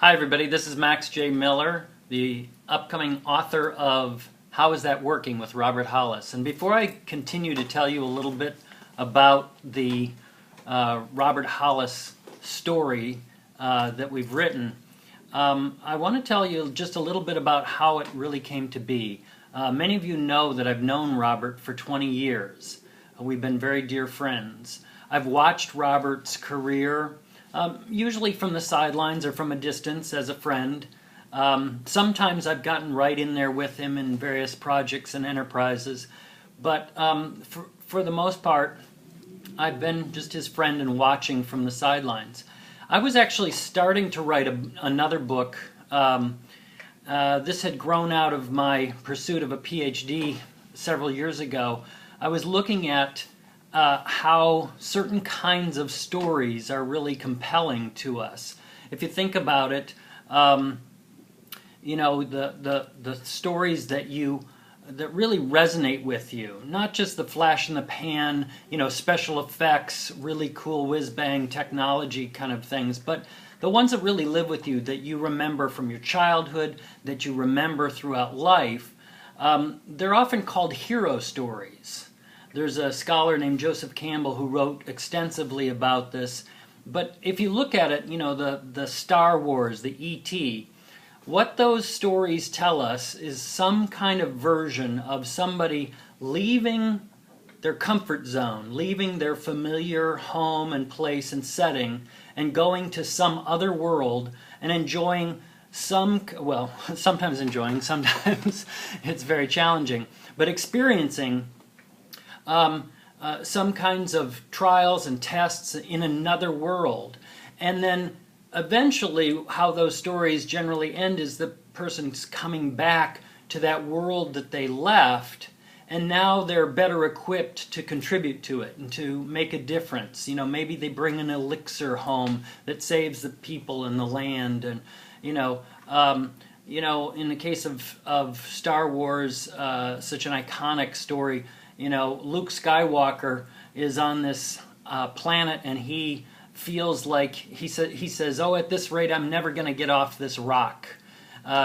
Hi everybody, this is Max J. Miller, the upcoming author of How Is That Working with Robert Hollis. And before I continue to tell you a little bit about the Robert Hollis story that we've written, I want to tell you just a little bit about how it really came to be. Many of you know that I've known Robert for 20 years. We've been very dear friends. I've watched Robert's career usually from the sidelines or from a distance as a friend. Sometimes I've gotten right in there with him in various projects and enterprises, but for the most part, I've been just his friend and watching from the sidelines. I was actually starting to write another book. This had grown out of my pursuit of a PhD several years ago. I was looking at how certain kinds of stories are really compelling to us. If you think about it, you know, the stories that really resonate with you, not just the flash in the pan, you know, special effects, really cool whiz-bang technology kind of things, but the ones that really live with you, that you remember from your childhood, that you remember throughout life, they're often called hero stories. There's a scholar named Joseph Campbell who wrote extensively about this. But if you look at it, you know, the Star Wars, the E.T., what those stories tell us is some kind of version of somebody leaving their comfort zone, leaving their familiar home and place and setting, and going to some other world and enjoying sometimes enjoying, sometimes it's very challenging, but experiencing some kinds of trials and tests in another world. And then eventually how those stories generally end is the person's coming back to that world that they left, and now they're better equipped to contribute to it and to make a difference. You know, maybe they bring an elixir home that saves the people and the land. And in the case of Star Wars, such an iconic story, you know, Luke Skywalker is on this planet, and he feels like, he says, oh, at this rate, I'm never going to get off this rock.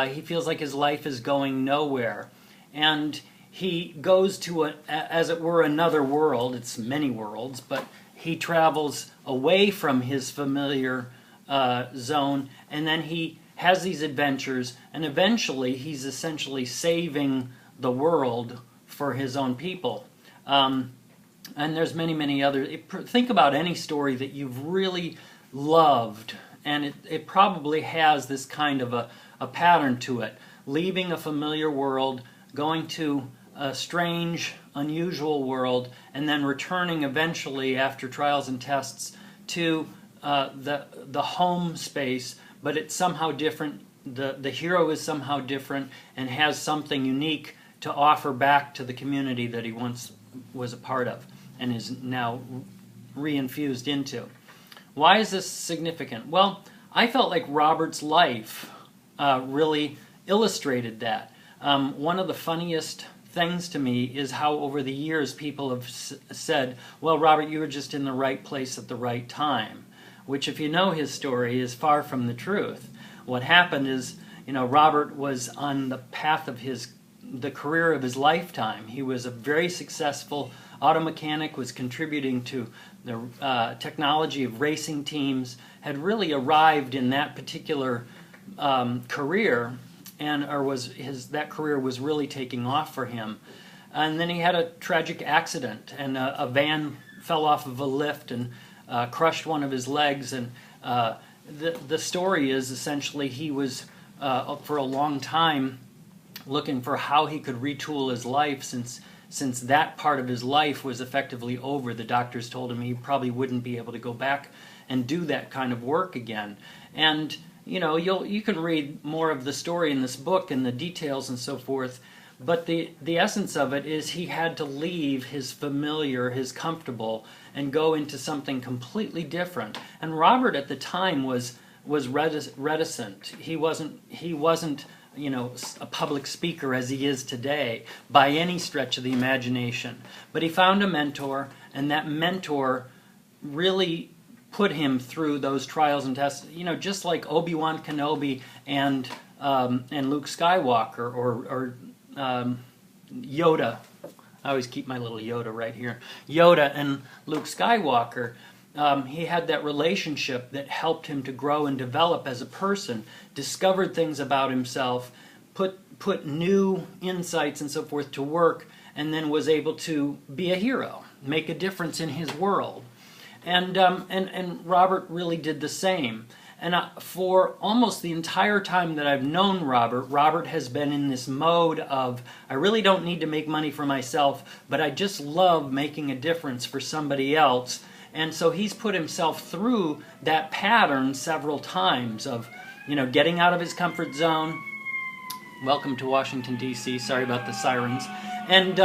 He feels like his life is going nowhere. And he goes to, as it were, another world. It's many worlds, but he travels away from his familiar zone, and then he has these adventures, and eventually he's essentially saving the world for his own people. And there's many other. Think about any story that you've really loved, and it probably has this kind of a pattern to it. Leaving a familiar world, going to a strange, unusual world, and then returning eventually after trials and tests to the home space, but it's somehow different. The hero is somehow different and has something unique to offer back to the community that he once was a part of and is now reinfused into. Why is this significant? Well, I felt like Robert's life really illustrated that. One of the funniest things to me is how over the years people have said, well, Robert, you were just in the right place at the right time, which, if you know his story, is far from the truth. What happened is, you know, Robert was on the path of the career of his lifetime. He was a very successful auto mechanic, was contributing to the technology of racing teams, had really arrived in that particular career, and that career was really taking off for him. And then he had a tragic accident, and a van fell off of a lift and crushed one of his legs. And the story is essentially he was for a long time looking for how he could retool his life, since that part of his life was effectively over. The doctors told him he probably wouldn't be able to go back and do that kind of work again. And you know, you can read more of the story in this book and the details and so forth, but the essence of it is he had to leave his familiar, his comfortable, and go into something completely different. And Robert at the time was reticent. He wasn't you know, a public speaker as he is today by any stretch of the imagination. But he found a mentor, and that mentor really put him through those trials and tests, just like Obi-Wan Kenobi and Luke Skywalker, or Yoda. I always keep my little Yoda right here. Yoda and Luke Skywalker. He had that relationship that helped him to grow and develop as a person, discovered things about himself, put new insights and so forth to work, and then was able to be a hero, make a difference in his world. And Robert really did the same. And for almost the entire time that I've known Robert has been in this mode of, I really don't need to make money for myself, but I just love making a difference for somebody else. And so he's put himself through that pattern several times of, getting out of his comfort zone. Welcome to Washington, D.C. Sorry about the sirens. And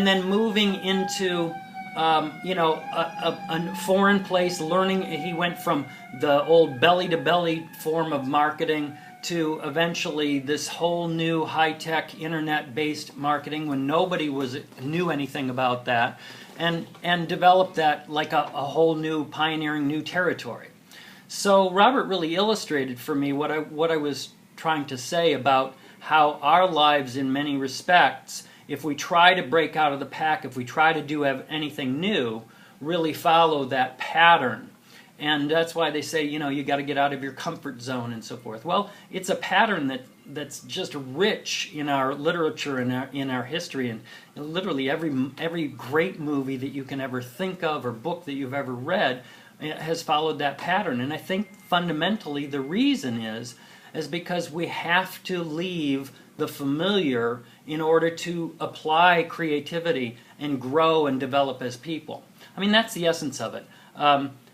then moving into, a foreign place, learning. He went from the old belly-to-belly form of marketing to eventually this whole new high-tech internet-based marketing when nobody knew anything about that, and developed that like a whole new pioneering new territory. So Robert really illustrated for me what I was trying to say about how our lives, in many respects, if we try to break out of the pack, if we try to do anything new, really follow that pattern. And that's why they say, you got to get out of your comfort zone and so forth. Well, it's a pattern that's just rich in our literature and in our history, and literally every great movie that you can ever think of or book that you've ever read has followed that pattern. And I think fundamentally the reason is because we have to leave the familiar in order to apply creativity and grow and develop as people. I mean, that's the essence of it.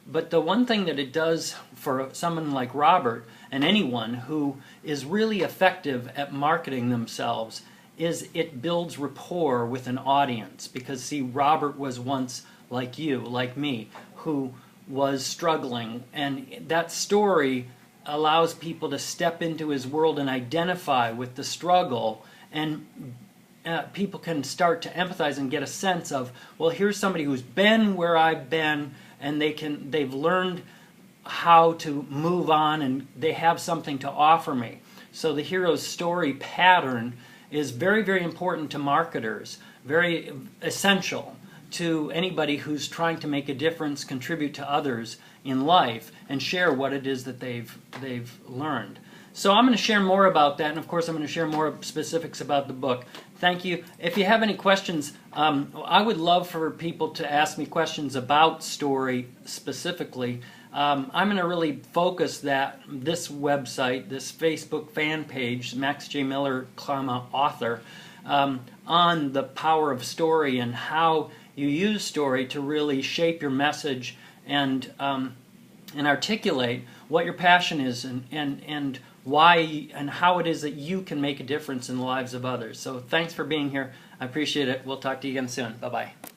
But the one thing that it does for someone like Robert, and anyone who is really effective at marketing themselves, is it builds rapport with an audience. Because, see, Robert was once like you, like me, who was struggling, and that story allows people to step into his world and identify with the struggle, and people can start to empathize and get a sense of, well, here's somebody who's been where I've been, and they've learned how to move on, and they have something to offer me. So the hero's story pattern is very, very important to marketers, very essential to anybody who's trying to make a difference, contribute to others in life, and share what it is that they've learned. So I'm going to share more about that, and of course I'm going to share more specifics about the book. Thank you. If you have any questions, I would love for people to ask me questions about story specifically. I'm going to really focus this website, this Facebook fan page, Max J. Miller, author, on the power of story and how you use story to really shape your message and articulate what your passion is and why and how it is that you can make a difference in the lives of others. So thanks for being here. I appreciate it. We'll talk to you again soon. Bye-bye.